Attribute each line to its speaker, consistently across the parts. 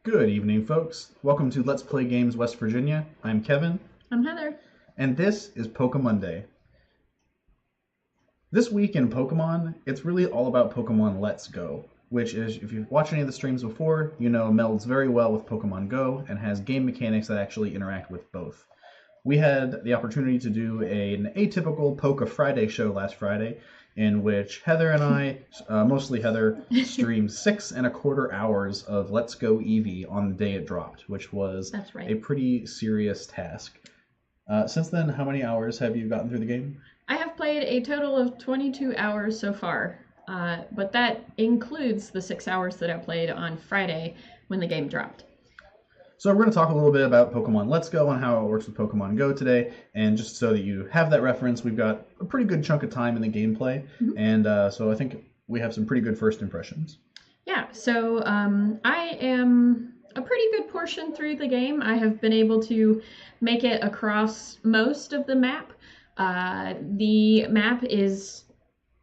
Speaker 1: Good evening, folks. Welcome to Let's Play Games West Virginia. I'm Kevin,
Speaker 2: I'm Heather.
Speaker 1: and this is PokéMonday. This week in Pokemon, it's really all about Pokemon Let's Go, which is, if you've watched any of the streams before, you know melds very well with Pokemon Go and has game mechanics that actually interact with both. We had the opportunity to do an atypical Poke Friday show last Friday, in which Heather and I, mostly Heather, streamed 6.25 hours of Let's Go Eevee on the day it dropped, which was
Speaker 2: That's right.
Speaker 1: a pretty serious task. Since then, how many hours have you gotten through the game?
Speaker 2: I have played a total of 22 hours so far, but that includes the 6 hours that I played on Friday when the game dropped.
Speaker 1: So we're going to talk a little bit about Pokemon Let's Go and how it works with Pokemon Go today, and just so that you have that reference, we've got a pretty good chunk of time in the gameplay, and so I think we have some pretty good first impressions.
Speaker 2: Yeah, so I am a pretty good portion through the game. I have been able to make it across most of the map. The map is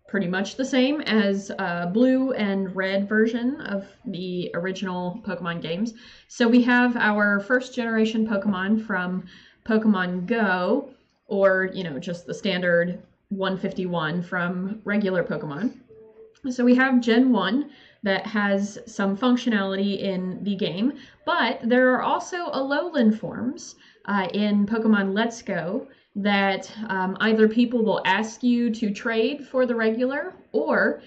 Speaker 2: pretty much the same as blue and red version of the original Pokemon games. So we have our first generation Pokemon from Pokemon Go, or, just the standard 151 from regular Pokemon. So we have Gen 1 that has some functionality in the game, but there are also Alolan forms in Pokemon Let's Go that either people will ask you to trade for the regular, or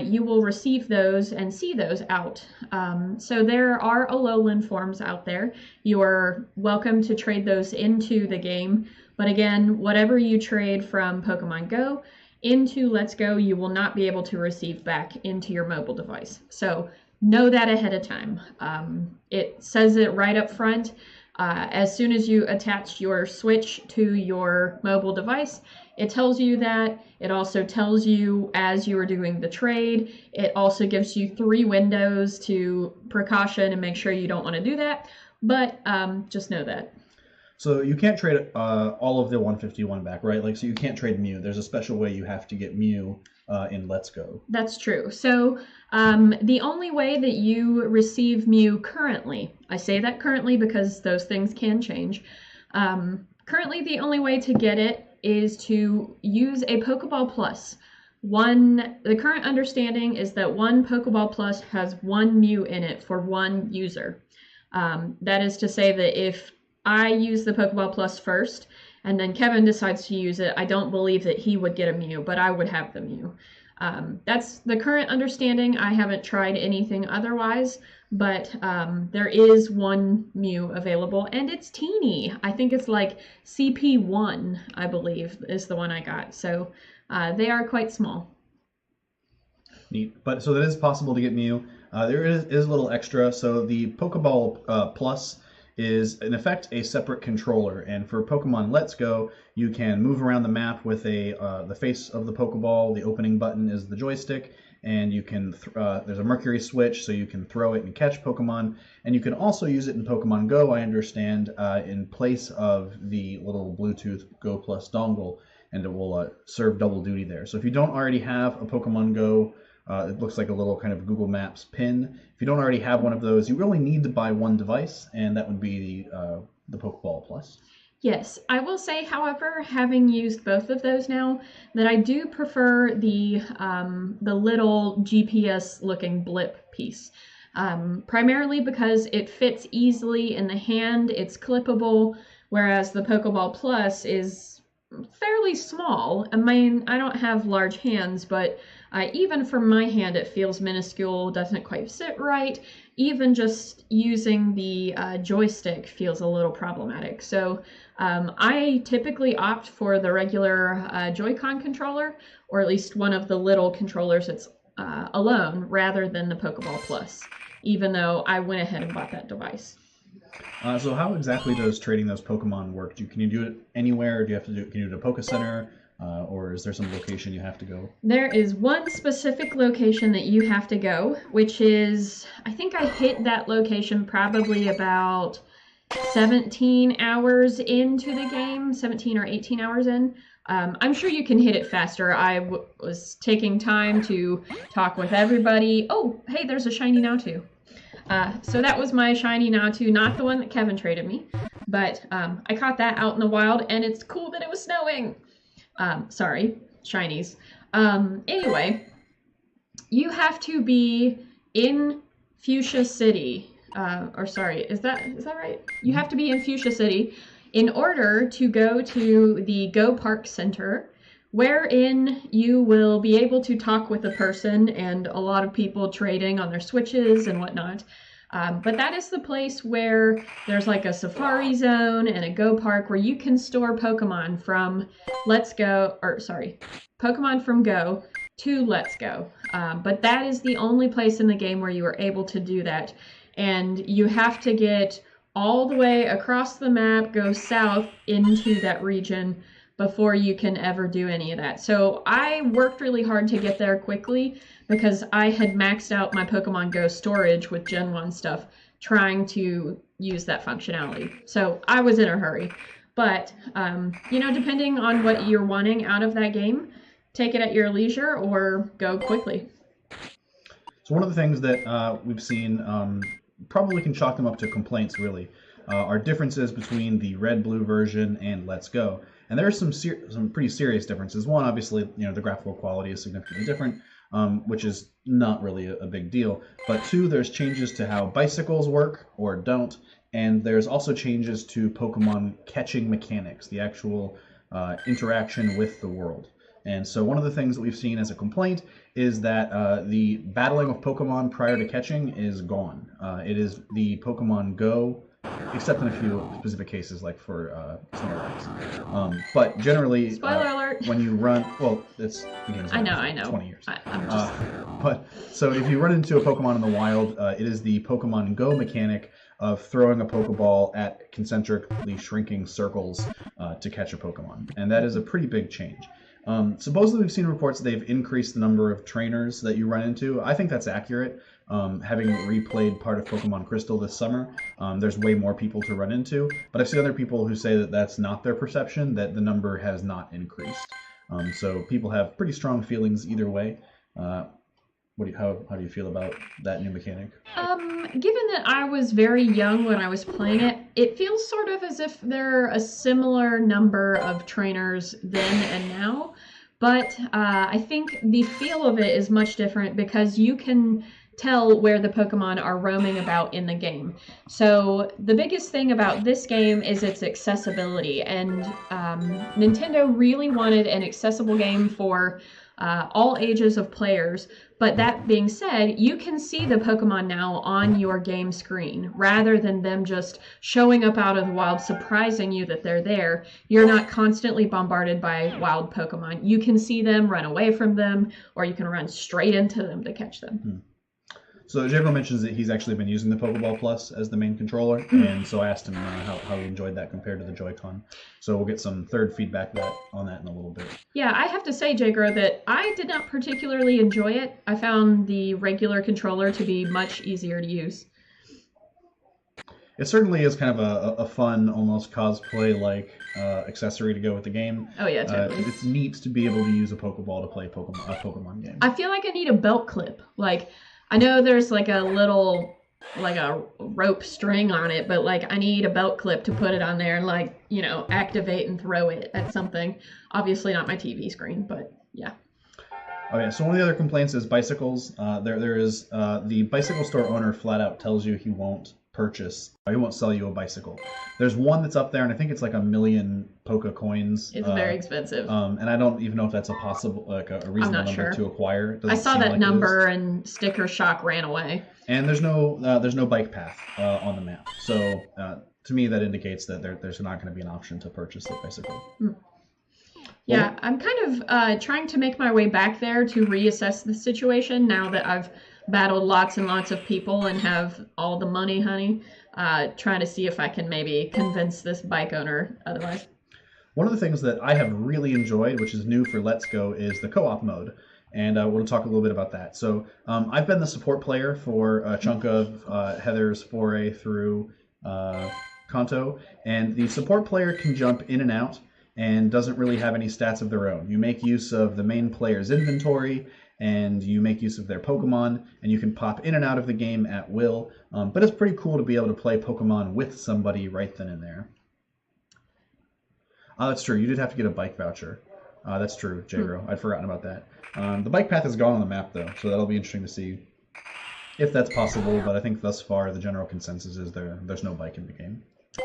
Speaker 2: you will receive those and see those out. So there are Alolan forms out there. You are welcome to trade those into the game, but again, whatever you trade from Pokemon Go into Let's Go, you will not be able to receive back into your mobile device. So know that ahead of time. It says it right up front. As soon as you attach your Switch to your mobile device, it tells you that. It also tells you as you are doing the trade. It also gives you 3 windows to precaution and make sure you don't want to do that. But just know that.
Speaker 1: So you can't trade all of the 151 back, right? So you can't trade Mew. There's a special way you have to get Mew in Let's Go.
Speaker 2: That's true. So the only way that you receive Mew currently, I say that currently because those things can change. Currently, the only way to get it is to use a Pokeball Plus. The current understanding is that one Pokeball Plus has 1 Mew in it for 1 user. That is to say that if I use the Pokeball Plus first, and then Kevin decides to use it, I don't believe that he would get a Mew, but I would have the Mew. That's the current understanding. I haven't tried anything otherwise, but there is 1 Mew available, and it's teeny. I think it's like CP1, I believe, is the one I got. So they are quite small.
Speaker 1: Neat. But so it is possible to get Mew. There is a little extra. So the Pokeball Plus is in effect a separate controller, and for Pokemon Let's Go, you can move around the map with the face of the Pokeball. The opening button is the joystick, and you can there's a Mercury switch, so you can throw it and catch Pokemon, and you can also use it in Pokemon Go, I understand, in place of the little Bluetooth Go Plus dongle, and it will serve double duty there. So if you don't already have a Pokemon Go, it looks like a little kind of Google Maps pin. If you don't already have one of those, you really need to buy 1 device, and that would be the Pokeball Plus.
Speaker 2: Yes, I will say, however, having used both of those now, that I do prefer the little GPS-looking blip piece. Primarily because it fits easily in the hand, it's clippable, whereas the Pokeball Plus is fairly small. I mean, I don't have large hands, but even for my hand, it feels minuscule, doesn't quite sit right. Even just using the joystick feels a little problematic. So I typically opt for the regular Joy-Con controller, or at least one of the little controllers that's alone, rather than the Pokeball Plus, even though I went ahead and bought that device.
Speaker 1: So how exactly does trading those Pokemon work? Can you do it anywhere? Can you do it at a Poke Center? Or is there some location you have to go?
Speaker 2: There is one specific location that you have to go, which is, I think I hit that location probably about 17 hours into the game, 17 or 18 hours in. I'm sure you can hit it faster. I was taking time to talk with everybody. Oh, hey, there's a shiny now too. So that was my shiny Natu, not the one that Kevin traded me, but I caught that out in the wild, and it's cool that it was snowing. Sorry, shinies. Anyway, you have to be in Fuchsia City. Or sorry, is that right? You have to be in Fuchsia City in order to go to the Go Park Center, wherein you will be able to talk with a person and a lot of people trading on their switches and whatnot. But that is the place where there's like a safari zone and a Go Park where you can store Pokemon from Pokemon from Go to Let's Go. But that is the only place in the game where you are able to do that. And you have to get all the way across the map, go south into that region before you can ever do any of that. So I worked really hard to get there quickly because I had maxed out my Pokemon Go storage with Gen 1 stuff trying to use that functionality. So I was in a hurry. But, depending on what you're wanting out of that game, take it at your leisure or go quickly.
Speaker 1: So one of the things that we've seen probably can chalk them up to complaints, really, are differences between the red-blue version and Let's Go. And there are some pretty serious differences. One, obviously, the graphical quality is significantly different, which is not really a big deal. But two, there's changes to how bicycles work or don't, and there's also changes to Pokemon catching mechanics, the actual interaction with the world. And so one of the things that we've seen as a complaint is that the battling of Pokemon prior to catching is gone. It is the Pokemon Go, except in a few specific cases, like for Snorlax. But generally,
Speaker 2: spoiler alert,
Speaker 1: when you run, well, it's the game's
Speaker 2: I know.
Speaker 1: 20 years.
Speaker 2: I'm just...
Speaker 1: But so if you run into a Pokemon in the wild, it is the Pokemon Go mechanic of throwing a Pokeball at concentrically shrinking circles to catch a Pokemon, and that is a pretty big change. Supposedly we've seen reports that they've increased the number of trainers that you run into. I think that's accurate. Having replayed part of Pokemon Crystal this summer, there's way more people to run into. But I've seen other people who say that that's not their perception, that the number has not increased. So people have pretty strong feelings either way. How do you feel about that new mechanic?
Speaker 2: Given that I was very young when I was playing it, it feels sort of as if there are a similar number of trainers then and now. But I think the feel of it is much different because you can tell where the Pokemon are roaming about in the game. So the biggest thing about this game is its accessibility, and Nintendo really wanted an accessible game for all ages of players. But that being said, you can see the Pokemon now on your game screen rather than them just showing up out of the wild, surprising you that they're there. You're not constantly bombarded by wild Pokemon. You can see them, run away from them, or you can run straight into them to catch them.
Speaker 1: So Jago mentions that he's actually been using the Pokeball Plus as the main controller, and so I asked him how he enjoyed that compared to the Joy-Con. So we'll get some third feedback on that in a little bit.
Speaker 2: Yeah, I have to say, Jago, that I did not particularly enjoy it. I found the regular controller to be much easier to use.
Speaker 1: It certainly is kind of a fun, almost cosplay-like accessory to go with the game.
Speaker 2: Oh yeah, totally.
Speaker 1: It's neat to be able to use a Pokeball to play a Pokemon game.
Speaker 2: I feel like I need a belt clip. Like, I know there's like a little, like a rope string on it, but like I need a belt clip to put it on there and like, activate and throw it at something. Obviously not my TV screen, but yeah.
Speaker 1: Oh yeah, so one of the other complaints is bicycles. There is the bicycle store owner flat out tells you he won't sell you a bicycle. There's one that's up there, and I think it's like 1 million Poke coins.
Speaker 2: It's very expensive.
Speaker 1: And I don't even know if that's a reasonable number to acquire.
Speaker 2: I saw that number, and Sticker Shock ran away.
Speaker 1: And there's no bike path on the map. So to me, that indicates that there's not going to be an option to purchase the bicycle.
Speaker 2: Yeah, I'm kind of trying to make my way back there to reassess the situation now that I've battled lots and lots of people and have all the money, honey. Trying to see if I can maybe convince this bike owner otherwise.
Speaker 1: One of the things that I have really enjoyed, which is new for Let's Go, is the co-op mode. And we'll talk a little bit about that. So I've been the support player for a chunk of Heather's foray through Kanto. And the support player can jump in and out and doesn't really have any stats of their own. You make use of the main player's inventory, and you make use of their Pokemon, and you can pop in and out of the game at will. But it's pretty cool to be able to play Pokemon with somebody right then and there. That's true. You did have to get a bike voucher. That's true, J-Gro. I'd forgotten about that. The bike path is gone on the map, though, so that'll be interesting to see if that's possible. But I think thus far the general consensus is there's no bike in the game.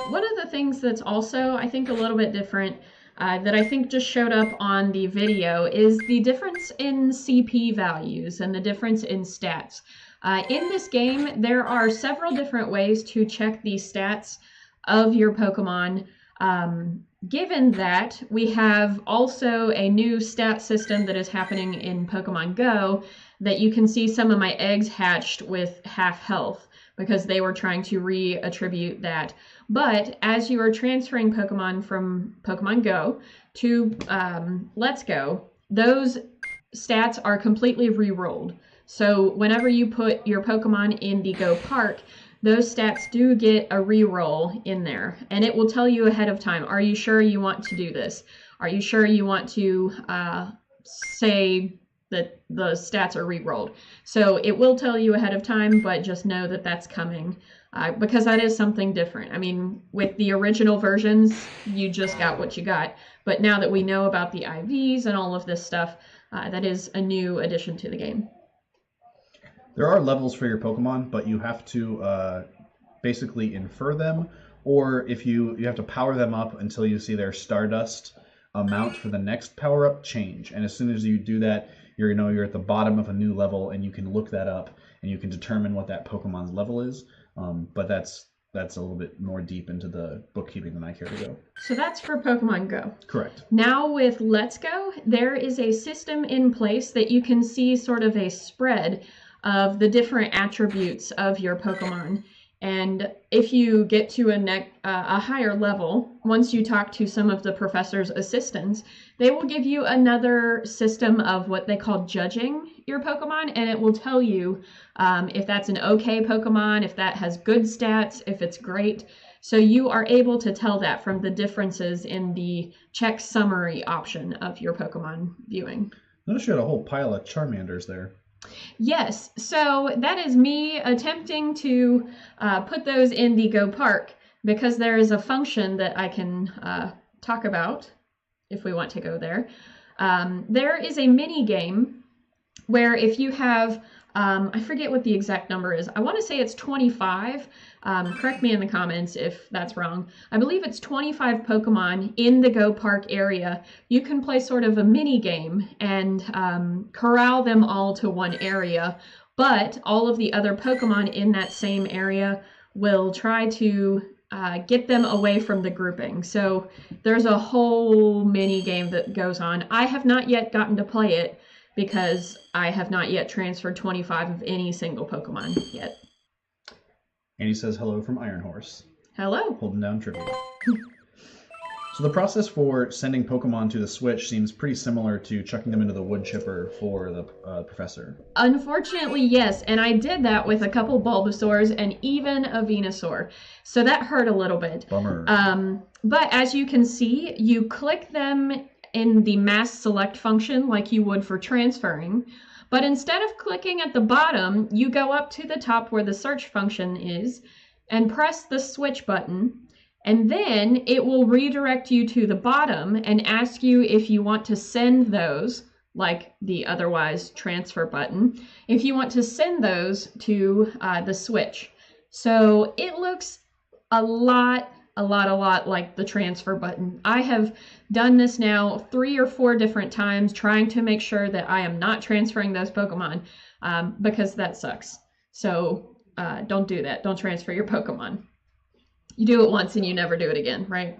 Speaker 2: One of the things that's also, I think, a little bit different that I think just showed up on the video is the difference in CP values and the difference in stats. In this game, there are several different ways to check the stats of your Pokemon. Given that we have also a new stat system that is happening in Pokemon Go, that you can see some of my eggs hatched with half health because they were trying to reattribute that. But as you are transferring Pokemon from Pokemon Go to Let's Go, those stats are completely re-rolled. So whenever you put your Pokemon in the Go Park, those stats do get a re-roll in there, and it will tell you ahead of time, are you sure you want to do this? Are you sure you want to say that the stats are re-rolled? So it will tell you ahead of time, but just know that that's coming because that is something different. I mean, with the original versions, you just got what you got, but now that we know about the IVs and all of this stuff, that is a new addition to the game.
Speaker 1: There are levels for your Pokemon, but you have to basically infer them, or if you have to power them up until you see their Stardust amount for the next power-up change. And as soon as you do that, you're at the bottom of a new level, and you can look that up, and you can determine what that Pokemon's level is. But that's a little bit more deep into the bookkeeping than I care to go.
Speaker 2: So that's for Pokemon Go.
Speaker 1: Correct.
Speaker 2: Now with Let's Go, there is a system in place that you can see sort of a spread of the different attributes of your Pokemon. And if you get to a higher level, once you talk to some of the professor's assistants, they will give you another system of what they call judging your Pokemon, and it will tell you if that's an okay Pokemon, if that has good stats, if it's great. So you are able to tell that from the differences in the check summary option of your Pokemon viewing.
Speaker 1: Notice you had a whole pile of Charmanders there.
Speaker 2: Yes, so that is me attempting to put those in the Go Park because there is a function that I can talk about if we want to go there. There is a mini game where if you have, I forget what the exact number is. I want to say it's 25. Correct me in the comments if that's wrong. I believe it's 25 Pokemon in the Go Park area. You can play sort of a mini game and corral them all to one area, but all of the other Pokemon in that same area will try to get them away from the grouping. So there's a whole mini game that goes on. I have not yet gotten to play it because I have not yet transferred 25 of any single Pokemon yet.
Speaker 1: And he says hello from Iron Horse.
Speaker 2: Hello.
Speaker 1: Holding down trivia. So the process for sending Pokemon to the Switch seems pretty similar to chucking them into the wood chipper for the professor.
Speaker 2: Unfortunately, yes, and I did that with a couple Bulbasaurs and even a Venusaur. So that hurt a little bit.
Speaker 1: Bummer.
Speaker 2: But as you can see, you click them in the mass select function like you would for transferring. But instead of clicking at the bottom, you go up to the top where the search function is and press the switch button. And then it will redirect you to the bottom and ask you if you want to send those, like the otherwise transfer button, if you want to send those to the Switch. So it looks a lot like the transfer button. I have done this now 3 or 4 different times trying to make sure that I am not transferring those Pokemon because that sucks. So don't do that. Don't transfer your Pokemon. You do it once and you never do it again, right?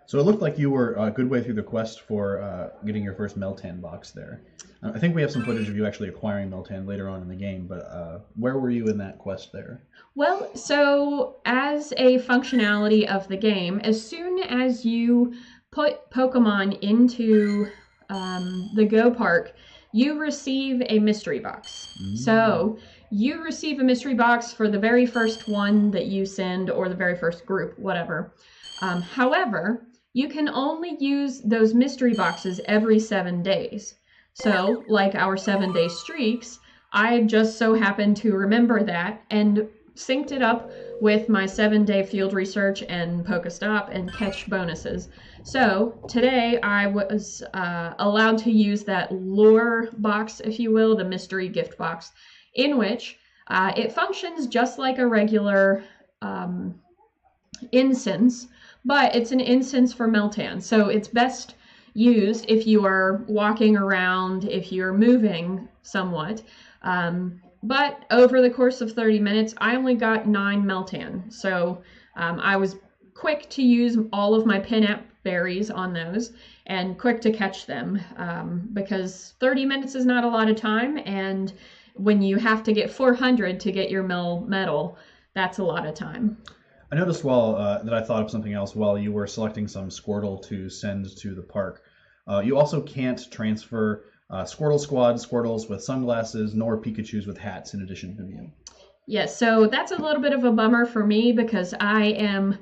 Speaker 1: So it looked like you were a good way through the quest for getting your first Meltan box there. I think we have some footage of you actually acquiring Meltan later on in the game, but where were you in that quest there?
Speaker 2: Well, so as a functionality of the game, as soon as you put Pokemon into the Go Park, you receive a mystery box. So you receive a mystery box for the very first one that you send or the very first group, whatever. However, you can only use those mystery boxes every 7 days. So, like our 7-day streaks, I just so happened to remember that and synced it up with my 7-day field research and Pokestop and catch bonuses. So today I was allowed to use that lure box, if you will, the mystery gift box, in which it functions just like a regular incense, but it's an incense for Meltan. So it's best used if you are walking around, if you're moving somewhat. But over the course of 30 minutes, I only got 9 Meltan. So I was quick to use all of my Pin-App berries on those and quick to catch them because 30 minutes is not a lot of time. And when you have to get 400 to get your medal, that's a lot of time.
Speaker 1: I noticed that I thought of something else while you were selecting some Squirtle to send to the park. You also can't transfer Squirtle Squad Squirtles with sunglasses nor Pikachus with hats in addition to you.
Speaker 2: Yes, so that's a little bit of a bummer for me because I am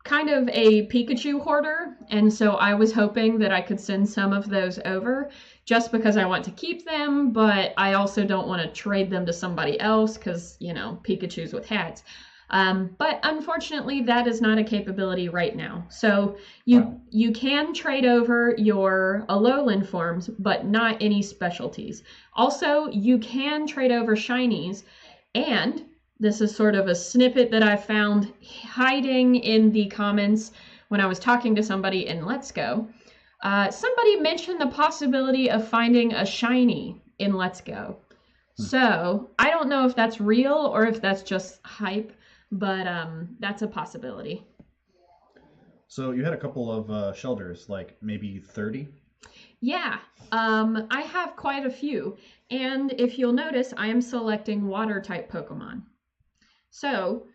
Speaker 2: kind of a Pikachu hoarder, and so I was hoping that I could send some of those over just because I want to keep them, but I also don't want to trade them to somebody else because, you know, Pikachus with hats. But unfortunately, that is not a capability right now. So you can trade over your Alolan forms, but not any specialties. Also, you can trade over shinies, and this is sort of a snippet that I found hiding in the comments when I was talking to somebody in Let's Go. Somebody mentioned the possibility of finding a shiny in Let's Go. So I don't know if that's real or if that's just hype, but that's a possibility.
Speaker 1: So you had a couple of shelters, like maybe 30?
Speaker 2: Yeah, I have quite a few. And if you'll notice, I am selecting water-type Pokemon. So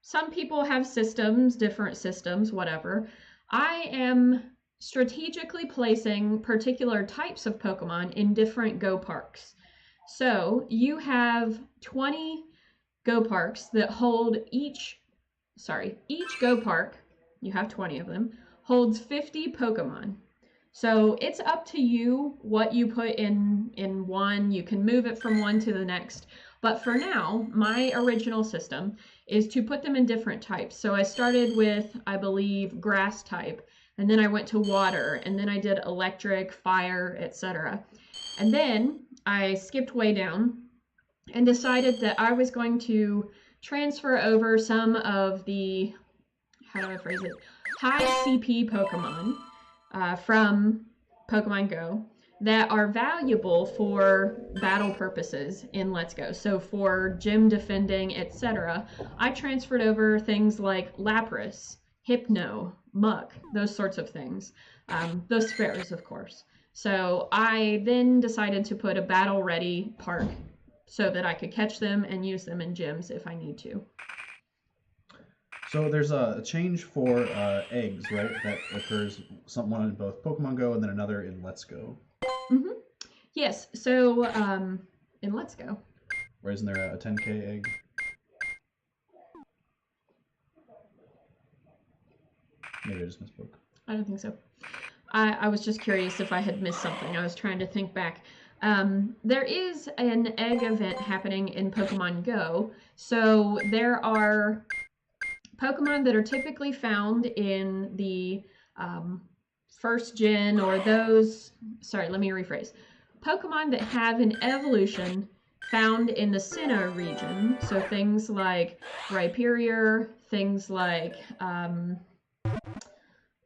Speaker 2: some people have systems, different systems, whatever. I am strategically placing particular types of Pokemon in different Go Parks. So you have 20 Go Parks that hold each Go Park, you have 20 of them, holds 50 Pokemon. So it's up to you what you put in one. You can move it from one to the next. But for now, my original system is to put them in different types. So I started with, I believe, grass type, and then I went to water, and then I did electric, fire, etc. And then I skipped way down and decided that I was going to transfer over some of the, how do I phrase it, high CP Pokemon from Pokemon Go that are valuable for battle purposes in Let's Go. So for gym defending, etc., I transferred over things like Lapras, Hypno, Muck, those sorts of things. Those Sparrows, of course. So I then decided to put a battle-ready park so that I could catch them and use them in gyms if I need to.
Speaker 1: So there's a change for eggs, right? That occurs one in both Pokemon Go and then another in Let's Go.
Speaker 2: Mm-hmm. Yes, so in Let's Go.
Speaker 1: Or isn't there a 10K egg? Maybe I just misspoke.
Speaker 2: I don't think so. I was just curious if I had missed something. I was trying to think back. There is an egg event happening in Pokemon Go. So there are Pokemon that are typically found in the first gen or those, sorry, let me rephrase. Pokemon that have an evolution found in the Sinnoh region. So things like Rhyperior, things like,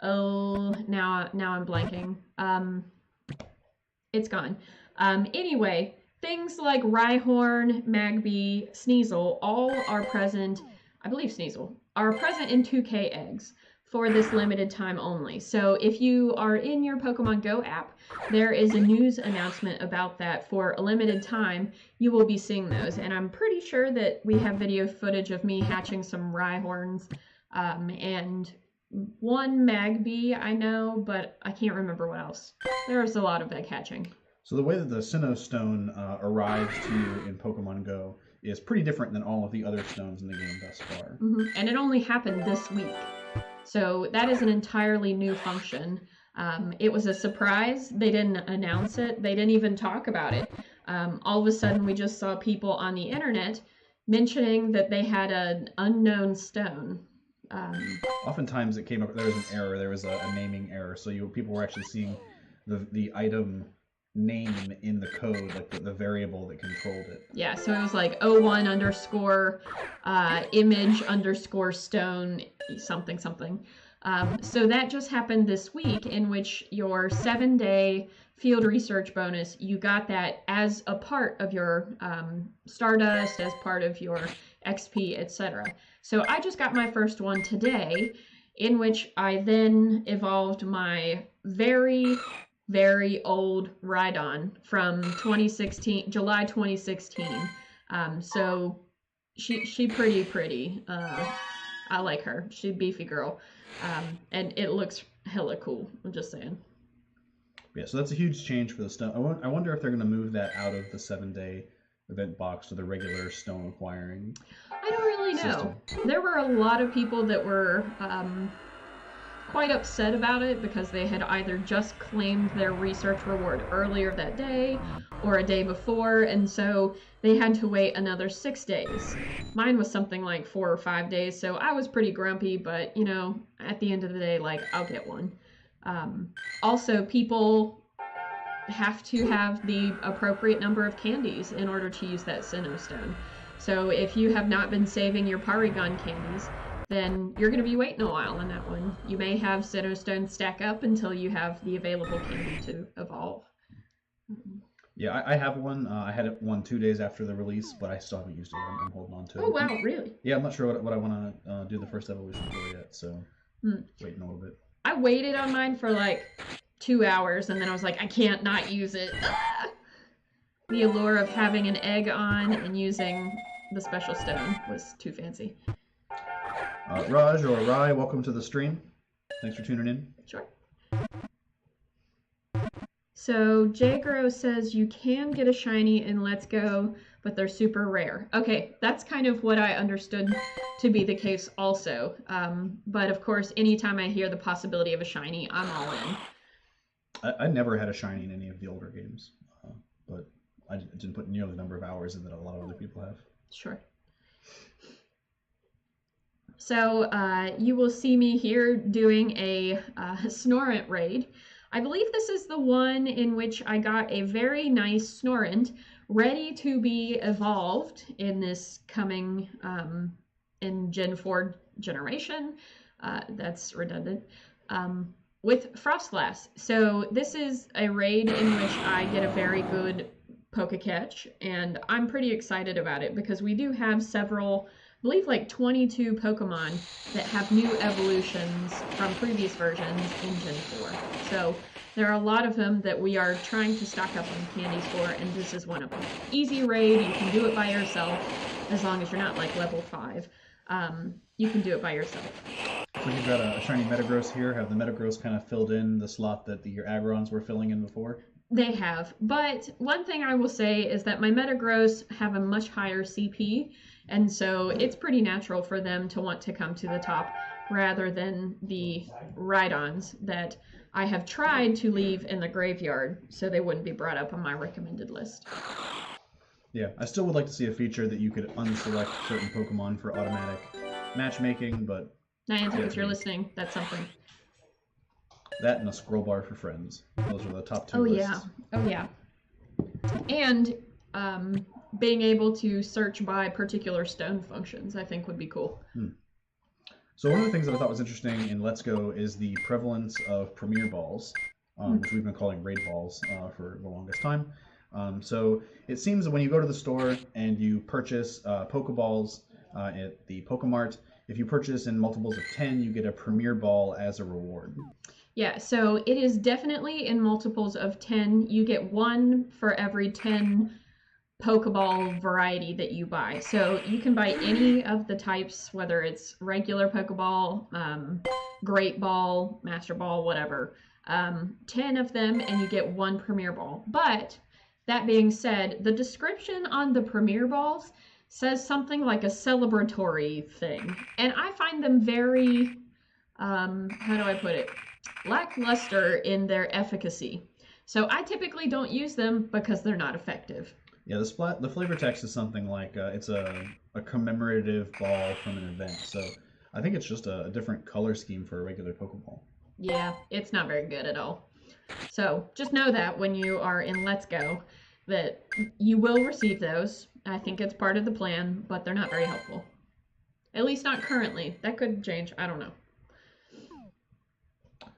Speaker 2: oh, now I'm blanking. It's gone. Anyway, things like Rhyhorn, Magby, Sneasel, all are present, I believe Sneasel, are present in 2K eggs for this limited time only. So if you are in your Pokemon Go app, there is a news announcement about that for a limited time. You will be seeing those. And I'm pretty sure that we have video footage of me hatching some Rhyhorns and one Magby, I know, but I can't remember what else. There's a lot of egg hatching.
Speaker 1: So the way that the Sinnoh Stone arrives to you in Pokemon Go is pretty different than all of the other stones in the game thus far.
Speaker 2: Mm-hmm. And it only happened this week. So that is an entirely new function. It was a surprise. They didn't announce it. They didn't even talk about it. All of a sudden, we just saw people on the internet mentioning that they had an unknown stone.
Speaker 1: Oftentimes it came up, there was an error, there was a naming error, so people were actually seeing the item name in the code, like the variable that controlled it.
Speaker 2: Yeah, so it was like 01 underscore image underscore stone something something. So that just happened this week, in which your 7-day field research bonus, you got that as a part of your Stardust, as part of your XP, etc. So I just got my first one today, in which I then evolved my very, very old Rhydon from 2016, July 2016. So she pretty. I like her. She's a beefy girl. And it looks hella cool. I'm just saying.
Speaker 1: Yeah, so that's a huge change for the stone. I wonder if they're going to move that out of the 7-day event box to the regular stone acquiring.
Speaker 2: I don't really know. System. There were a lot of people that were quite upset about it because they had either just claimed their research reward earlier that day or a day before, and so they had to wait another 6 days. Mine was something like 4 or 5 days, so I was pretty grumpy, but you know, at the end of the day, like, I'll get one. Also, people have to have the appropriate number of candies in order to use that Sinnoh Stone. So if you have not been saving your Porygon candies, then you're going to be waiting a while on that one. You may have Sinnoh Stones stack up until you have the available candy to evolve.
Speaker 1: Yeah, I have one. I had one 2 days after the release, but I still haven't used it. I'm holding on to it.
Speaker 2: Oh, wow, really?
Speaker 1: Yeah, I'm not sure what I want to do the first evolution for yet, so waiting a little bit.
Speaker 2: I waited on mine for like 2 hours, and then I was like, I can't not use it. The allure of having an egg on and using the special stone was too fancy.
Speaker 1: Raj or Rai, welcome to the stream. Thanks for tuning in.
Speaker 2: Sure. So Jagro says you can get a shiny in Let's Go, but they're super rare. Okay, that's kind of what I understood to be the case also. But of course, anytime I hear the possibility of a shiny, I'm all in.
Speaker 1: I never had a shiny in any of the older games, but I didn't put nearly the number of hours in that a lot of other people have.
Speaker 2: Sure. So you will see me here doing a Snorant raid. I believe this is the one in which I got a very nice Snorant ready to be evolved in this coming in Gen 4 generation. That's redundant. With Frostlass. So this is a raid in which I get a very good Pokecatch, and I'm pretty excited about it because we do have several, I believe like 22 Pokemon that have new evolutions from previous versions in Gen 4. So there are a lot of them that we are trying to stock up on candies for, and this is one of them. Easy raid, you can do it by yourself, as long as you're not like level 5. You can do it by yourself.
Speaker 1: So you've got a shiny Metagross here. Have the Metagross kind of filled in the slot that your Agrons were filling in before?
Speaker 2: They have, but one thing I will say is that my Metagross have a much higher CP, and so it's pretty natural for them to want to come to the top rather than the Rhydons that I have tried to leave in the graveyard so they wouldn't be brought up on my recommended list.
Speaker 1: Yeah, I still would like to see a feature that you could unselect certain Pokemon for automatic matchmaking, but...
Speaker 2: Niantic, if you're listening, that's something.
Speaker 1: That and a scroll bar for friends. Those are the top 2 lists.
Speaker 2: Oh yeah. And being able to search by particular stone functions, I think would be cool.
Speaker 1: So one of the things that I thought was interesting in Let's Go is the prevalence of Premier Balls, which we've been calling Raid Balls for the longest time. So it seems that when you go to the store and you purchase Pokeballs at the Pokemart, if you purchase in multiples of 10, you get a Premier Ball as a reward.
Speaker 2: Yeah, so it is definitely in multiples of 10. You get 1 for every 10 Pokeball variety that you buy. So you can buy any of the types, whether it's regular Pokeball, Great Ball, Master Ball, whatever. 10 of them, and you get 1 Premier Ball. But that being said, the description on the Premier Balls says something like a celebratory thing. And I find them very, how do I put it? lackluster in their efficacy. So I typically don't use them because they're not effective.
Speaker 1: Yeah, the flavor text is something like it's a commemorative ball from an event. So I think it's just a different color scheme for a regular Pokeball.
Speaker 2: Yeah, it's not very good at all. So just know that when you are in Let's Go, that you will receive those. I think it's part of the plan, but they're not very helpful. At least not currently. That could change. I don't know.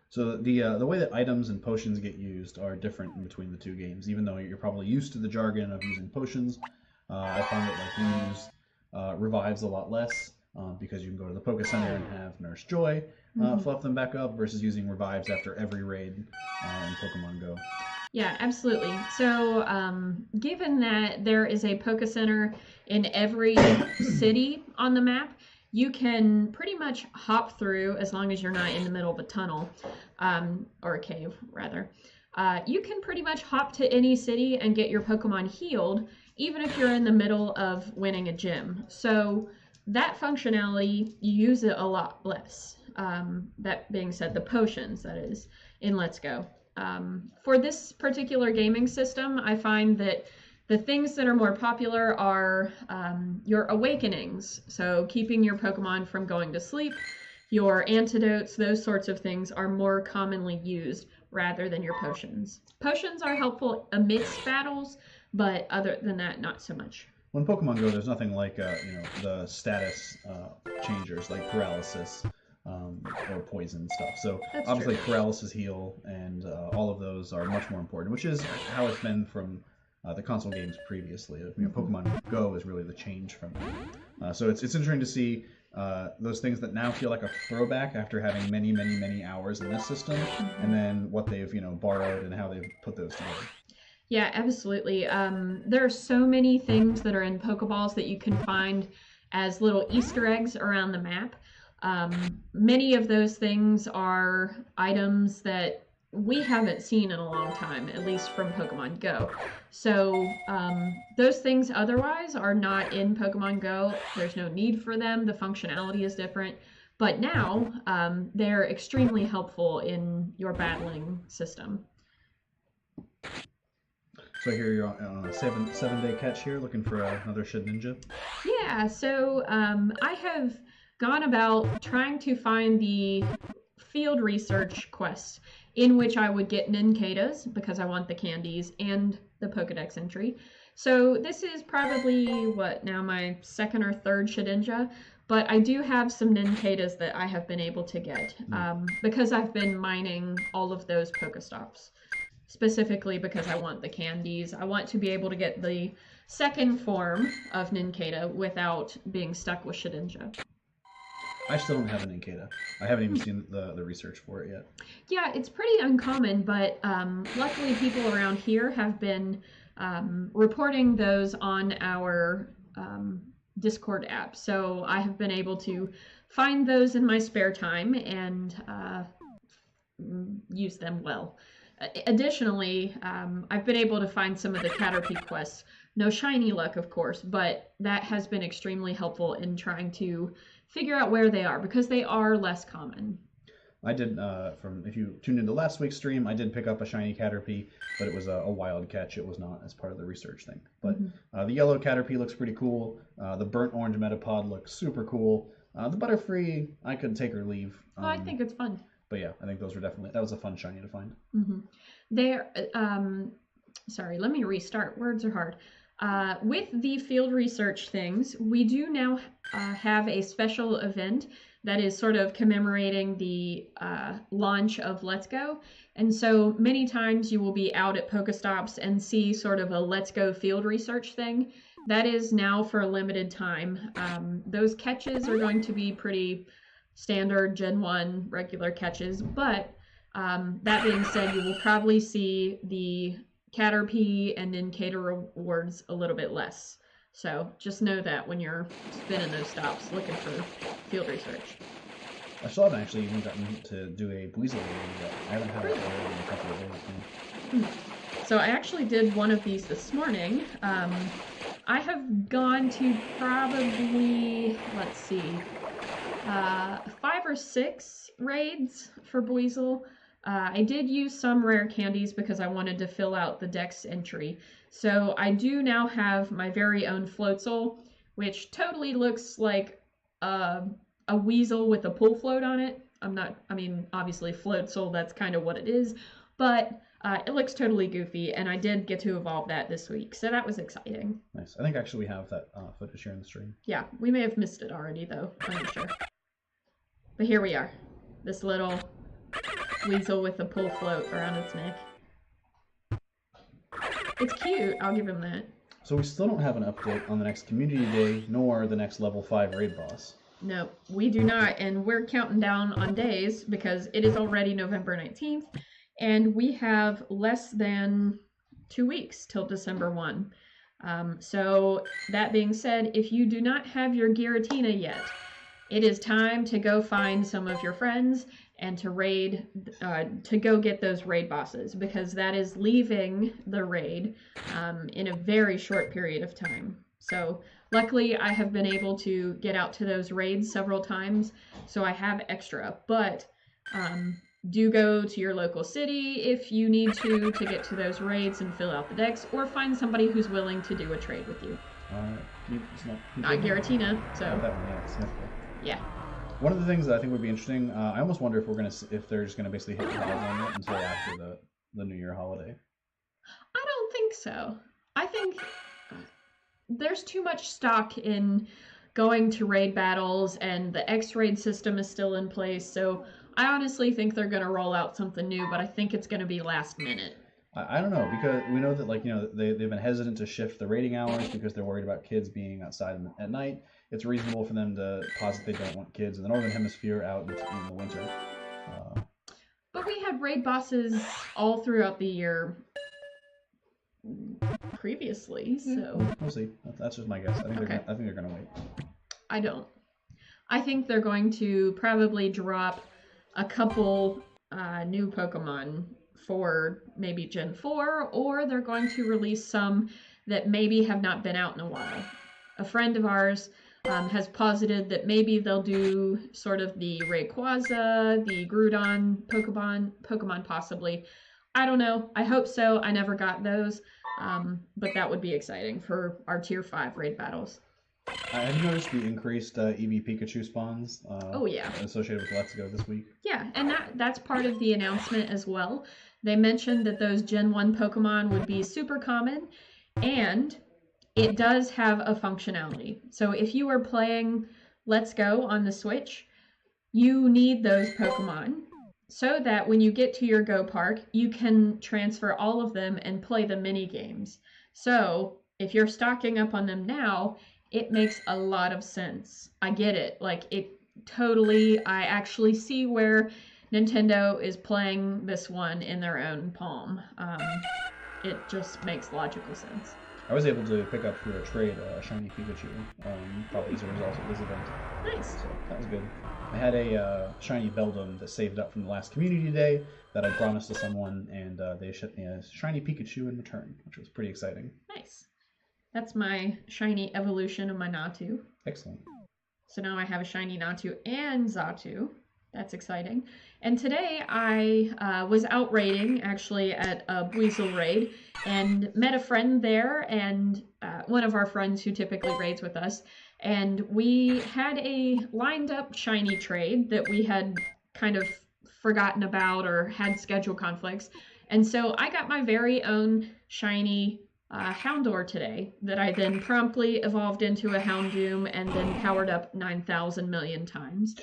Speaker 1: So the way that items and potions get used are different in between the two games. Even though you're probably used to the jargon of using potions, I find that like we use revives a lot less because you can go to the Poke Center and have Nurse Joy fluff them back up versus using revives after every raid in Pokemon Go.
Speaker 2: Yeah, absolutely. So, given that there is a Poke Center in every city on the map, you can pretty much hop through as long as you're not in the middle of a tunnel, or a cave, rather. You can pretty much hop to any city and get your Pokemon healed, even if you're in the middle of winning a gym. So, that functionality, you use it a lot less. That being said, the potions, that is, in Let's Go. For this particular gaming system, I find that the things that are more popular are your awakenings, so keeping your Pokemon from going to sleep, your antidotes, those sorts of things are more commonly used rather than your potions. Potions are helpful amidst battles, but other than that, not so much.
Speaker 1: When Pokemon Go, there's nothing like the status changers like paralysis or poison stuff. So
Speaker 2: That's
Speaker 1: obviously
Speaker 2: true.
Speaker 1: paralysis heal and all of those are much more important, which is how it's been from the console games previously. Pokemon Go is really the change from that. So it's interesting to see those things that now feel like a throwback after having many hours in this system, and then what they've borrowed and how they've put those together.
Speaker 2: Yeah, absolutely. There are so many things that are in Pokeballs that you can find as little Easter eggs around the map. Many of those things are items that we haven't seen in a long time, at least from Pokemon Go. So those things otherwise are not in Pokemon Go. There's no need for them. The functionality is different. But now they're extremely helpful in your battling system.
Speaker 1: So here you're on a seven-day catch here, looking for another Shedinja.
Speaker 2: Yeah, so I have gone about trying to find the field research quest in which I would get Ninkatas because I want the candies and the Pokedex entry. So this is probably now my second or third Shedinja, but I do have some Ninkatas that I have been able to get because I've been mining all of those Pokestops. Specifically because I want the candies. I want to be able to get the second form of Ninkata without being stuck with Shedinja.
Speaker 1: I still don't have a Ninkata. I haven't even seen the research for it yet.
Speaker 2: Yeah, it's pretty uncommon, but luckily people around here have been reporting those on our Discord app. So I have been able to find those in my spare time and use them well. Additionally, I've been able to find some of the Caterpie quests. No shiny luck, of course, but that has been extremely helpful in trying to figure out where they are because they are less common.
Speaker 1: I did, if you tuned into last week's stream, I did pick up a shiny Caterpie, but it was a wild catch. It was not as part of the research thing. But the yellow Caterpie looks pretty cool. The burnt orange Metapod looks super cool. The Butterfree, I could take or leave.
Speaker 2: I think it's fun.
Speaker 1: But yeah, I think those were that was a fun shiny to find.
Speaker 2: Sorry, let me restart. Words are hard. With the field research things, we do now have a special event that is sort of commemorating the launch of Let's Go. And so many times you will be out at Pokestops and see sort of a Let's Go field research thing. That is now for a limited time. Those catches are going to be pretty standard Gen 1 regular catches, but that being said, you will probably see the Caterpie and Ninkata rewards a little bit less. So just know that when you're spinning those stops looking for field research.
Speaker 1: I still haven't actually even gotten to do a Buizel yet. I haven't had it in a couple of days.
Speaker 2: So I actually did one of these this morning. I have gone to probably, let's see, 5 or 6 raids for Buizel. I did use some rare candies because I wanted to fill out the dex entry. So I do now have my very own Floatzel, which totally looks like a, a weasel with a pull float on it. I mean, obviously Floatzel, that's kind of what it is, but it looks totally goofy, and I did get to evolve that this week, so that was exciting.
Speaker 1: Nice. I think actually we have that footage here in the stream.
Speaker 2: Yeah, we may have missed it already, though. I'm not sure. But here we are. This little weasel with a pull float around its neck. It's cute, I'll give him that.
Speaker 1: So we still don't have an update on the next community day, nor the next level 5 raid boss.
Speaker 2: No, we do not, and we're counting down on days because it is already November 19th, and we have less than 2 weeks till December 1. So that being said, if you do not have your Giratina yet, it is time to go find some of your friends and to raid, to go get those raid bosses, because that is leaving the raid in a very short period of time. So luckily I have been able to get out to those raids several times, so I have extra, but do go to your local city if you need to get to those raids and fill out the decks, or find somebody who's willing to do a trade with you. Not Giratina, so.
Speaker 1: Oh, that one, yeah, Smithville.
Speaker 2: Yeah.
Speaker 1: One of the things that I think would be interesting, I almost wonder if they're just gonna basically hit pause on it until after the New Year holiday.
Speaker 2: I don't think so. I think there's too much stock in going to raid battles, and the X-raid system is still in place, so I honestly think they're going to roll out something new, but I think it's going to be last minute.
Speaker 1: I don't know, because we know that, like, you know, they've been hesitant to shift the raiding hours because they're worried about kids being outside at night. It's reasonable for them to posit they don't want kids in the Northern Hemisphere out in the winter.
Speaker 2: But we had raid bosses all throughout the year previously, so...
Speaker 1: We'll see. That's just my guess. I think they're going to wait.
Speaker 2: I don't. I think they're going to probably drop a couple new Pokemon for maybe Gen 4, or they're going to release some that maybe have not been out in a while. A friend of ours has posited that maybe they'll do sort of the Rayquaza, the Groudon Pokemon possibly. I don't know. I hope so. I never got those, but that would be exciting for our Tier 5 raid battles.
Speaker 1: Have you noticed the increased Eevee Pikachu spawns?
Speaker 2: Oh yeah,
Speaker 1: associated with Let's Go this week.
Speaker 2: Yeah, and that's part of the announcement as well. They mentioned that those Gen 1 Pokemon would be super common, and it does have a functionality. So if you are playing Let's Go on the Switch, you need those Pokemon so that when you get to your Go Park, you can transfer all of them and play the mini games. So if you're stocking up on them now, it makes a lot of sense. I get it. Like, it totally, I actually see where Nintendo is playing this one in their own palm. It just makes logical sense.
Speaker 1: I was able to pick up through a trade a shiny Pikachu, probably as a result of this event.
Speaker 2: Nice.
Speaker 1: So that was good. I had a shiny Beldum that saved up from the last community day that I promised to someone, and they shipped me a shiny Pikachu in return, which was pretty exciting.
Speaker 2: Nice. That's my shiny evolution of my Natu.
Speaker 1: Excellent.
Speaker 2: So now I have a shiny Natu and Xatu. That's exciting. And today I was out raiding, actually, at a Buizel raid, and met a friend there, and one of our friends who typically raids with us, and we had a lined up shiny trade that we had kind of forgotten about or had schedule conflicts. And so I got my very own shiny Houndour today that I then promptly evolved into a Houndoom and then powered up 9,000 million times.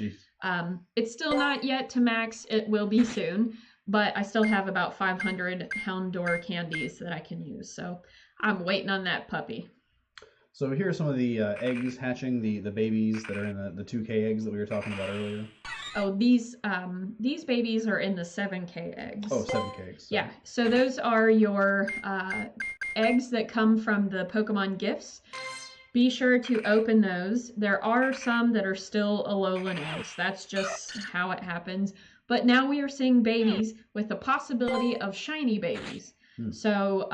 Speaker 2: It's still not yet to max. It will be soon, but I still have about 500 Houndour candies that I can use. So I'm waiting on that puppy.
Speaker 1: So here are some of the eggs hatching, the babies that are in the 2K eggs that we were talking about earlier.
Speaker 2: Oh, these babies are in the 7K eggs.
Speaker 1: Oh, 7K eggs. Sorry.
Speaker 2: Yeah, so those are your eggs that come from the Pokemon gifts. Be sure to open those. There are some that are still Alolan eggs. That's just how it happens. But now we are seeing babies with the possibility of shiny babies. So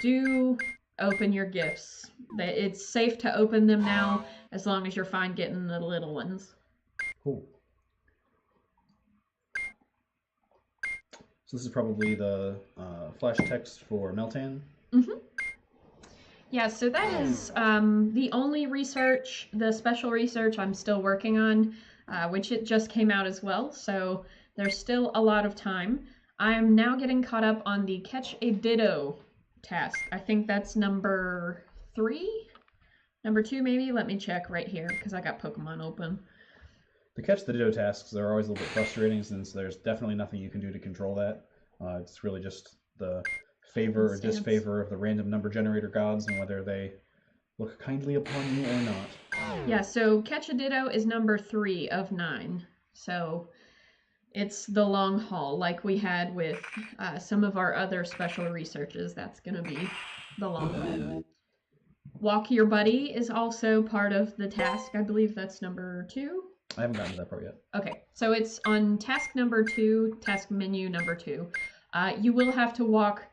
Speaker 2: do open your gifts. It's safe to open them now as long as you're fine getting the little ones.
Speaker 1: Cool. So this is probably the flash text for Meltan.
Speaker 2: Mm-hmm. Yeah, so that is the only research, the special research I'm still working on, which it just came out as well, so there's still a lot of time. I'm now getting caught up on the Catch a Ditto task. I think that's number 3? Number 2, maybe? Let me check right here, because I got Pokemon open.
Speaker 1: The Catch the Ditto tasks are always a little bit frustrating, since there's definitely nothing you can do to control that. It's really just the favor or disfavor of the random number generator gods and whether they look kindly upon you or not.
Speaker 2: Yeah, so Catch a Ditto is number 3 of 9. So it's the long haul, like we had with some of our other special researches. That's going to be the long haul. Walk Your Buddy is also part of the task. I believe that's number 2.
Speaker 1: I haven't gotten to that part yet.
Speaker 2: Okay, so it's on task number 2, task menu number 2. You will have to walk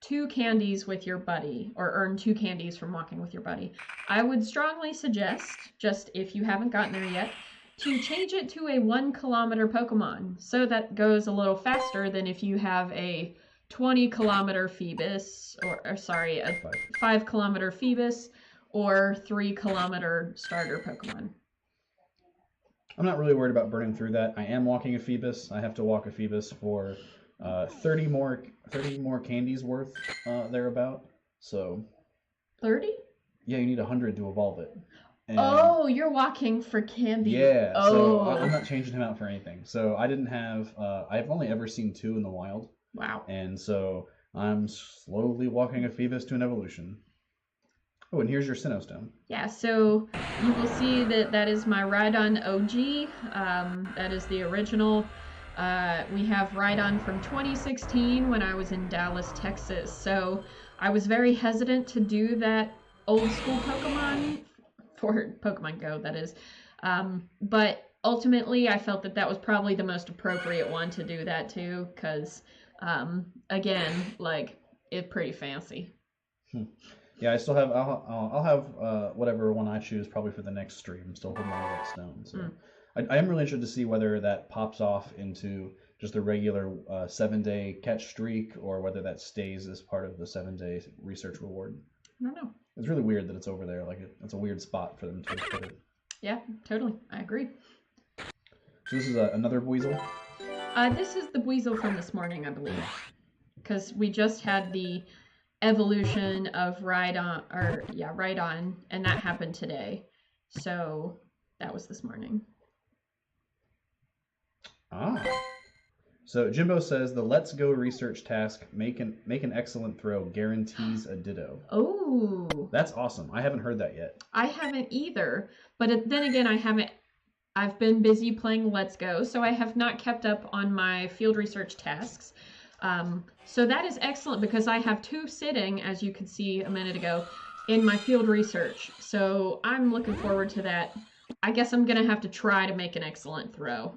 Speaker 2: 2 candies with your buddy, or earn 2 candies from walking with your buddy. I would strongly suggest, just if you haven't gotten there yet, to change it to a 1 kilometer Pokemon, so that goes a little faster than if you have a 20 kilometer Phoebus, or sorry, a 5 kilometer Phoebus, or 3 kilometer starter Pokemon.
Speaker 1: I'm not really worried about burning through that. I am walking a Phoebus. I have to walk a Phoebus for 30 more candies worth thereabout. So
Speaker 2: 30?
Speaker 1: Yeah, you need 100 to evolve it.
Speaker 2: And oh, you're walking for candy.
Speaker 1: Yeah. Oh. So I'm not changing him out for anything. So I didn't have. I've only ever seen 2 in the wild.
Speaker 2: Wow.
Speaker 1: And so I'm slowly walking a Phoebus to an evolution. Oh, and here's your Sinnoh Stone.
Speaker 2: Yeah, so you will see that that is my Rhydon OG. That is the original. We have Rhydon from 2016 when I was in Dallas, Texas. So I was very hesitant to do that old school Pokemon for Pokemon Go, that is. But ultimately, I felt that that was probably the most appropriate one to do that to, because, again, like, it's pretty fancy.
Speaker 1: Yeah, I still have. I'll have whatever one I choose probably for the next stream. I'm still holding on to that stone. So I am really interested to see whether that pops off into just a regular 7-day catch streak, or whether that stays as part of the 7-day research reward.
Speaker 2: I don't know.
Speaker 1: It's really weird that it's over there. Like it's a weird spot for them to put it.
Speaker 2: Yeah, totally. I agree.
Speaker 1: So this is another Weasel.
Speaker 2: This is the Weasel from this morning, I believe, because we just had the evolution of Rhydon, and that happened today. So that was this morning.
Speaker 1: Ah. So Jimbo says the Let's Go research task, make an excellent throw, guarantees a Ditto.
Speaker 2: Oh.
Speaker 1: That's awesome. I haven't heard that yet.
Speaker 2: I haven't either. But then again, I've been busy playing Let's Go, so I have not kept up on my field research tasks. So that is excellent, because I have 2 sitting, as you could see a minute ago, in my field research. So I'm looking forward to that. I guess I'm going to have to try to make an excellent throw.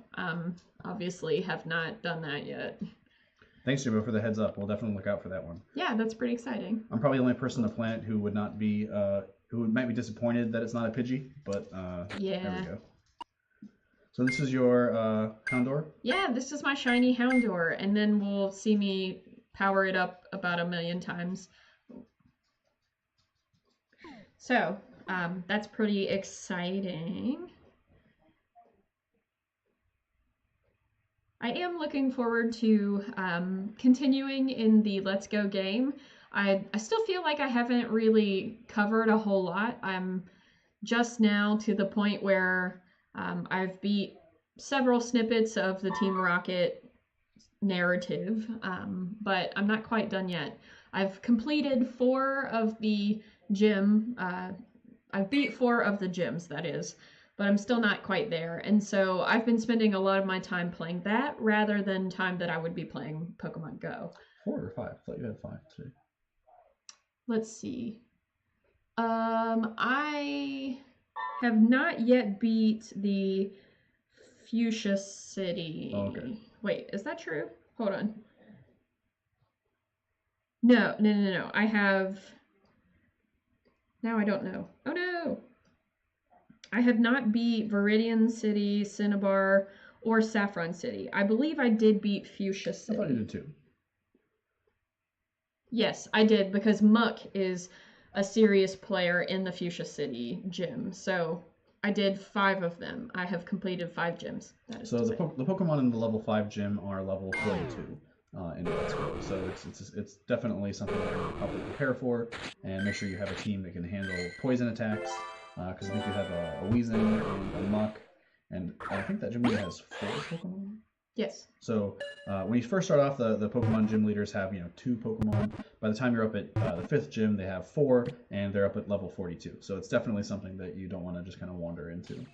Speaker 2: Obviously have not done that yet.
Speaker 1: Thanks, Jimbo, for the heads up. We'll definitely look out for that one.
Speaker 2: Yeah, that's pretty exciting.
Speaker 1: I'm probably the only person on the planet who would not be, who might be disappointed that it's not a Pidgey, but
Speaker 2: yeah.
Speaker 1: There we go. So this is your Houndour?
Speaker 2: Yeah, this is my shiny Houndour, and then we'll see me power it up about 1,000,000 times. So, that's pretty exciting. I am looking forward to continuing in the Let's Go game. I still feel like I haven't really covered a whole lot. I'm just now to the point where I've beat several snippets of the Team Rocket narrative, but I'm not quite done yet. I've completed 4 of the gym. I've beat 4 of the gyms, that is, but I'm still not quite there. And so I've been spending a lot of my time playing that rather than time that I would be playing Pokemon Go.
Speaker 1: 4 or 5? I thought you had 5 too.
Speaker 2: Let's see. I have not yet beat the Fuchsia City.
Speaker 1: Oh, okay.
Speaker 2: Wait, is that true? Hold on. No. I have... Now I don't know. Oh no! I have not beat Viridian City, Cinnabar, or Saffron City. I believe I did beat Fuchsia City.
Speaker 1: I thought you did too.
Speaker 2: Yes, I did, because Muck is a serious player in the Fuchsia City gym. So I did 5 of them. I have completed 5 gyms.
Speaker 1: So the Pokemon in the level 5 gym are level 42 in Let's Go. So it's definitely something that you probably prepare for, and make sure you have a team that can handle poison attacks. Because I think you have a Weezing and a Muck, and I think that gym leader has 4 Pokemon.
Speaker 2: Yes.
Speaker 1: So when you first start off, the Pokemon gym leaders have 2 Pokemon. By the time you're up at the 5th gym, they have 4, and they're up at level 42. So it's definitely something that you don't want to just kind of wander into.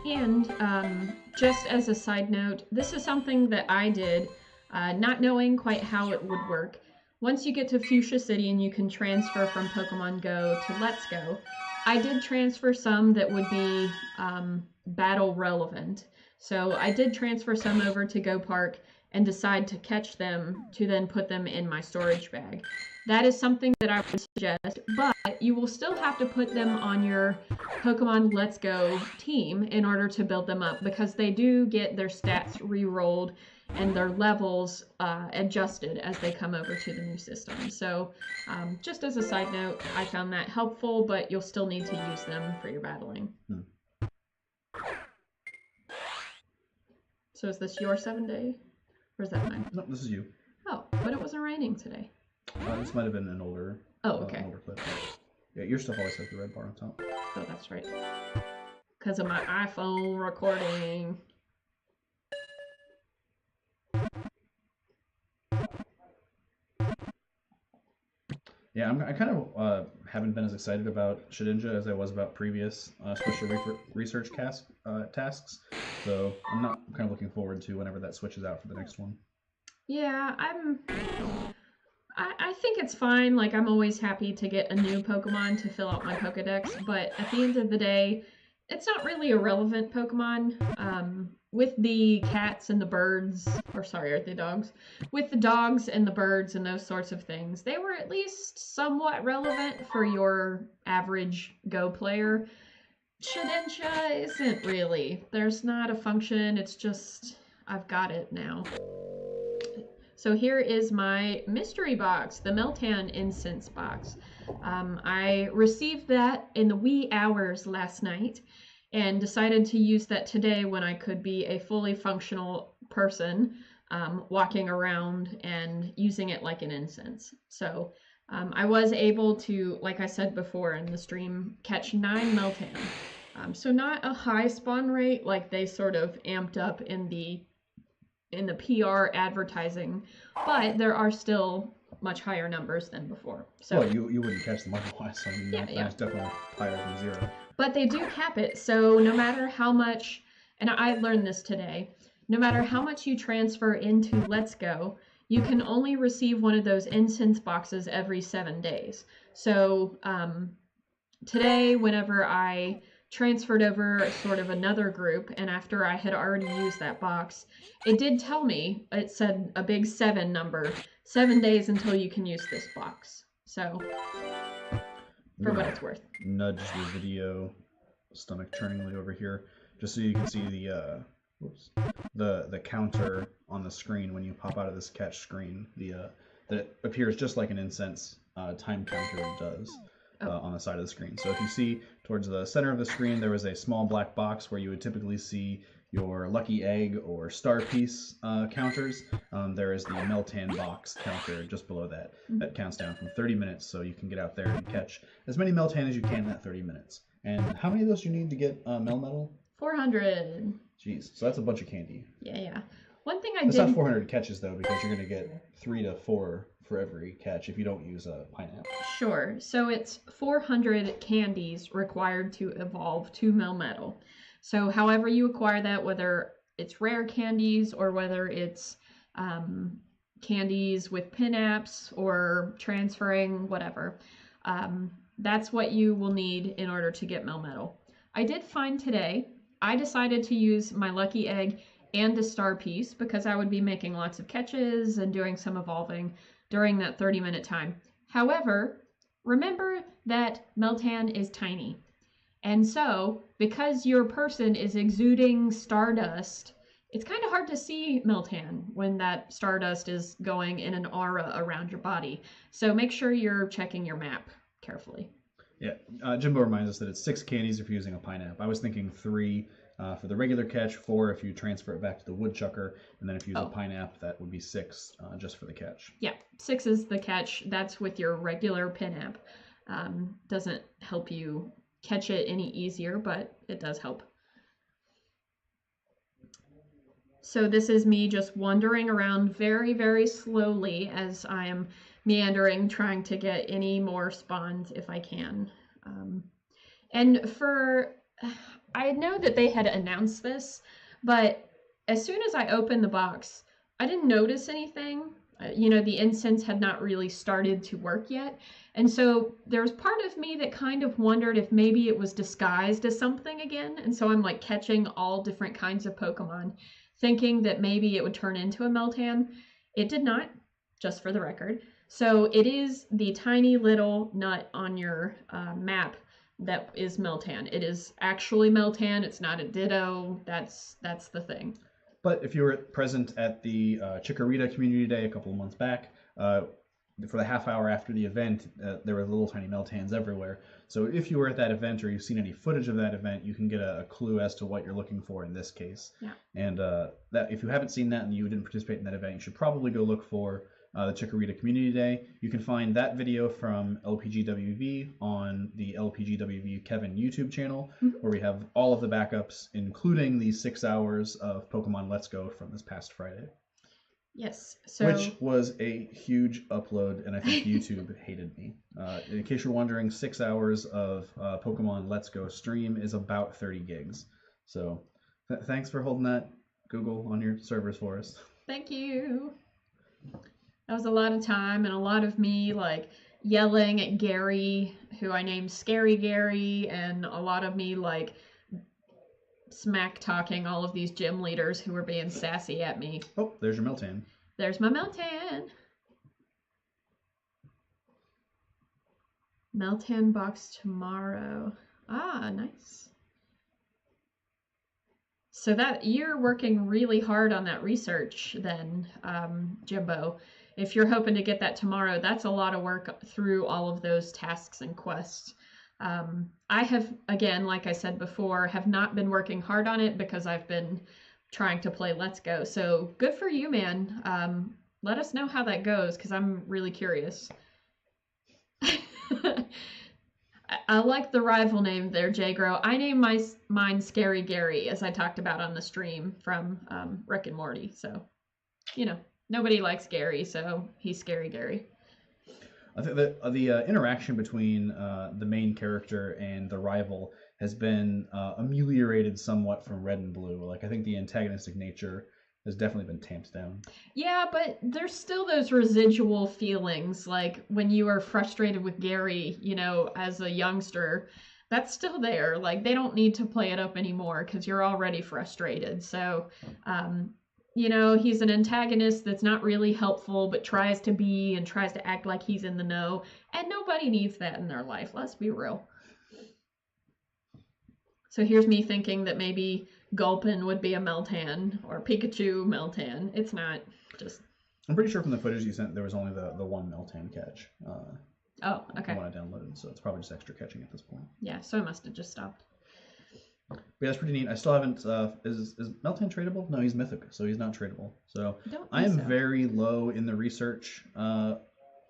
Speaker 2: And just as a side note, this is something that I did, not knowing quite how it would work. Once you get to Fuchsia City and you can transfer from Pokemon Go to Let's Go, I did transfer some that would be battle relevant. So I did transfer some over to Go Park and decide to catch them to then put them in my storage bag. That is something that I would suggest, but you will still have to put them on your Pokemon Let's Go team in order to build them up, because they do get their stats re-rolled and their levels adjusted as they come over to the new system. So just as a side note, I found that helpful, but you'll still need to use them for your battling. So is this your 7-day? Or is that mine?
Speaker 1: No, this is you.
Speaker 2: Oh, but it wasn't raining today.
Speaker 1: This might have been an older,
Speaker 2: okay.
Speaker 1: Older clip. Yeah, your stuff always has the red bar on top.
Speaker 2: Oh, that's right. Because of my iPhone recording.
Speaker 1: Yeah, I kind of haven't been as excited about Shedinja as I was about previous special research tasks. So I'm not kind of looking forward to whenever that switches out for the next one.
Speaker 2: Yeah, I think it's fine. Like, I'm always happy to get a new Pokemon to fill out my Pokedex, but at the end of the day, it's not really a relevant Pokemon. With the cats and the birds, or sorry, are they dogs? With the dogs and the birds and those sorts of things, they were at least somewhat relevant for your average Go player. Shedinja isn't really. There's not a function, it's just, I've got it now. So here is my mystery box, the Meltan Incense box. I received that in the wee hours last night and decided to use that today when I could be a fully functional person walking around and using it like an incense. So I was able to, like I said before in the stream, catch 9 Meltan. So not a high spawn rate like they sort of amped up in the PR advertising, but there are still much higher numbers than before. So
Speaker 1: well, you wouldn't catch them otherwise, so I mean, that's definitely higher than 0.
Speaker 2: But they do cap it, so no matter how much, and I learned this today, no matter how much you transfer into Let's Go, you can only receive one of those incense boxes every 7 days. So today, whenever I transferred over sort of another group, and after I had already used that box, it did tell me, it said a big 7 number, 7 days until you can use this box. So, for what it's worth.
Speaker 1: Nudge the video stomach churningly over here, just so you can see the counter on the screen when you pop out of this catch screen. That appears just like an incense time counter does. On the side of the screen. So if you see towards the center of the screen, there is a small black box where you would typically see your lucky egg or star piece counters. There is the Meltan box counter just below that. That counts down from 30 minutes, so you can get out there and catch as many Meltan as you can in that 30 minutes. And how many of those do you need to get Melmetal?
Speaker 2: 400.
Speaker 1: Jeez, so that's a bunch of candy.
Speaker 2: Yeah. One thing
Speaker 1: It's not 400 catches, though, because you're going to get 3 to 4 for every catch if you don't use a pineapple.
Speaker 2: Sure. So it's 400 candies required to evolve to Melmetal. So however you acquire that, whether it's rare candies or whether it's candies with pin-apps or transferring, whatever, that's what you will need in order to get Melmetal. I did find today, I decided to use my lucky egg and a star piece because I would be making lots of catches and doing some evolving during that 30-minute time. However, remember that Meltan is tiny. And so, because your person is exuding stardust it's kind of hard to see Meltan when that Stardust is going in an aura around your body. So make sure you're checking your map carefully.
Speaker 1: Yeah, Jimbo reminds us that it's 6 candies if you're using a pineapple. I was thinking 3 for the regular catch, 4 if you transfer it back to the woodchucker, and then if you use a pineapple, that would be 6 just for the catch.
Speaker 2: Yeah, 6 is the catch. That's with your regular pinap. Doesn't help you catch it any easier, but it does help. So this is me just wandering around very, very slowly as I am meandering, trying to get any more spawns if I can. And I know that they had announced this, but as soon as I opened the box, I didn't notice anything. The incense had not really started to work yet. And so there's part of me that kind of wondered if maybe it was disguised as something again. And so I'm like catching all different kinds of Pokemon, thinking that maybe it would turn into a Meltan. It did not, just for the record. So it is the tiny little nut on your map that is Meltan. It is actually Meltan. It's not a Ditto. That's the thing.
Speaker 1: But if you were present at the Chikorita Community Day a couple of months back, for the half hour after the event, there were little tiny Meltans everywhere. So if you were at that event or you've seen any footage of that event, you can get a clue as to what you're looking for in this case.
Speaker 2: Yeah.
Speaker 1: And that if you haven't seen that and you didn't participate in that event, you should probably go look for the Chikorita Community Day. You can find that video from LPGWV on the LPGWV Kevin YouTube channel, where we have all of the backups, including the 6 hours of Pokemon Let's Go from this past Friday.
Speaker 2: Yes. So...
Speaker 1: Which was a huge upload, and I think YouTube hated me. In case you're wondering, 6 hours of Pokemon Let's Go stream is about 30 gigs. So thanks for holding that, Google, on your servers for us.
Speaker 2: Thank you. That was a lot of time and a lot of me like yelling at Gary, who I named Scary Gary, and a lot of me like smack talking all of these gym leaders who were being sassy at me.
Speaker 1: Oh, there's your Meltan.
Speaker 2: There's my Meltan. Meltan box tomorrow. Ah, nice. So that you're working really hard on that research then, Jimbo. If you're hoping to get that tomorrow, that's a lot of work through all of those tasks and quests. I have, again, like I said before, have not been working hard on it because I've been trying to play Let's Go. So good for you, man. Let us know how that goes because I'm really curious. I like the rival name there, J-Grow. I named mine Scary Gary, as I talked about on the stream from Rick and Morty. So, nobody likes Gary, so he's Scary Gary.
Speaker 1: I think that the interaction between the main character and the rival has been ameliorated somewhat from Red and Blue. Like, I think the antagonistic nature has definitely been tamped down.
Speaker 2: Yeah, but there's still those residual feelings, like when you are frustrated with Gary, as a youngster, that's still there. Like, they don't need to play it up anymore because you're already frustrated. So, he's an antagonist that's not really helpful, but tries to be and tries to act like he's in the know. And nobody needs that in their life. Let's be real. So here's me thinking that maybe Gulpin would be a Meltan or Pikachu Meltan. It's not. Just.
Speaker 1: I'm pretty sure from the footage you sent, there was only the one Meltan catch.
Speaker 2: Oh, okay.
Speaker 1: The one I downloaded, so it's probably just extra catching at this point.
Speaker 2: Yeah, so I must have just stopped.
Speaker 1: But yeah, that's pretty neat. I still haven't. Is Meltan tradable? No, he's mythic, so he's not tradable. So I am very low in the research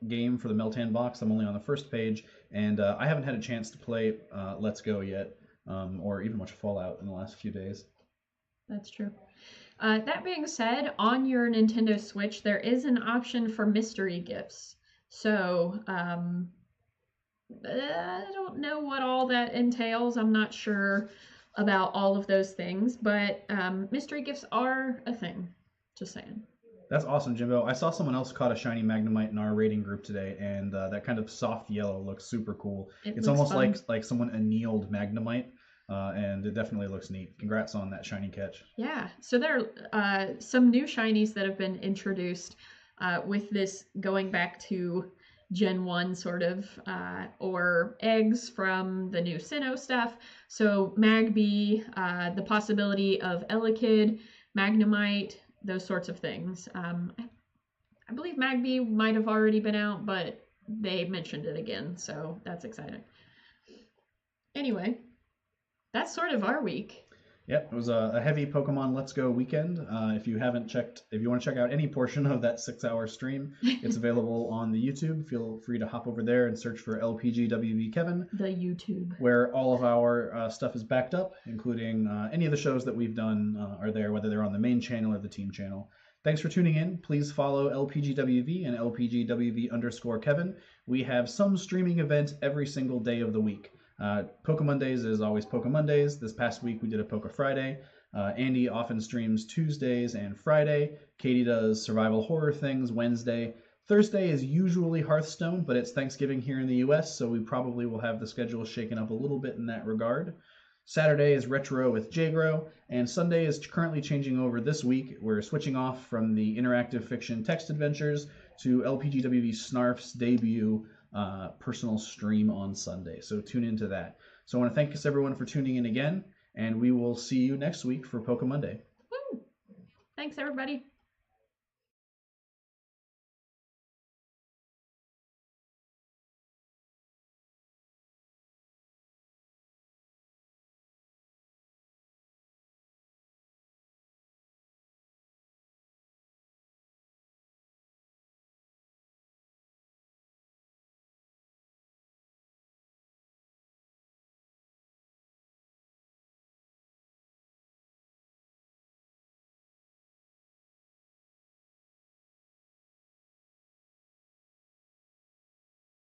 Speaker 1: game for the Meltan box. I'm only on the first page, and I haven't had a chance to play Let's Go yet, or even much Fallout in the last few days.
Speaker 2: That's true. That being said, on your Nintendo Switch, there is an option for mystery gifts. So I don't know what all that entails. I'm not sure about all of those things, but mystery gifts are a thing. Just saying.
Speaker 1: That's awesome, Jimbo. I saw someone else caught a shiny Magnemite in our rating group today, and that kind of soft yellow looks super cool. It's almost fun. like someone annealed Magnemite, and it definitely looks neat. Congrats on that shiny catch.
Speaker 2: Yeah, so there are some new shinies that have been introduced with this going back to Gen 1 sort of, or eggs from the new Sinnoh stuff. So Magby, the possibility of Elekid, Magnemite, those sorts of things. I believe Magby might have already been out, but they mentioned it again, so that's exciting. Anyway, that's sort of our week.
Speaker 1: Yep, it was a heavy Pokemon Let's Go weekend. If you want to check out any portion of that 6-hour stream, it's available on the YouTube. Feel free to hop over there and search for LPGWV Kevin.
Speaker 2: The YouTube.
Speaker 1: Where all of our stuff is backed up, including any of the shows that we've done are there, whether they're on the main channel or the team channel. Thanks for tuning in. Please follow LPGWV and LPGWV_Kevin. We have some streaming event every single day of the week. PokéMondays is always PokéMondays. This past week we did a Poké Friday. Andy often streams Tuesdays and Friday. Katie does survival horror things Wednesday. Thursday is usually Hearthstone, but it's Thanksgiving here in the US, so we probably will have the schedule shaken up a little bit in that regard. Saturday is Retro with Jagro, and Sunday is currently changing over this week. We're switching off from the interactive fiction text adventures to LPGWV Snarf's debut personal stream on Sunday. So tune into that. So I want to thank us everyone for tuning in again, and we will see you next week for PokéMonday.
Speaker 2: Woo! Thanks, everybody.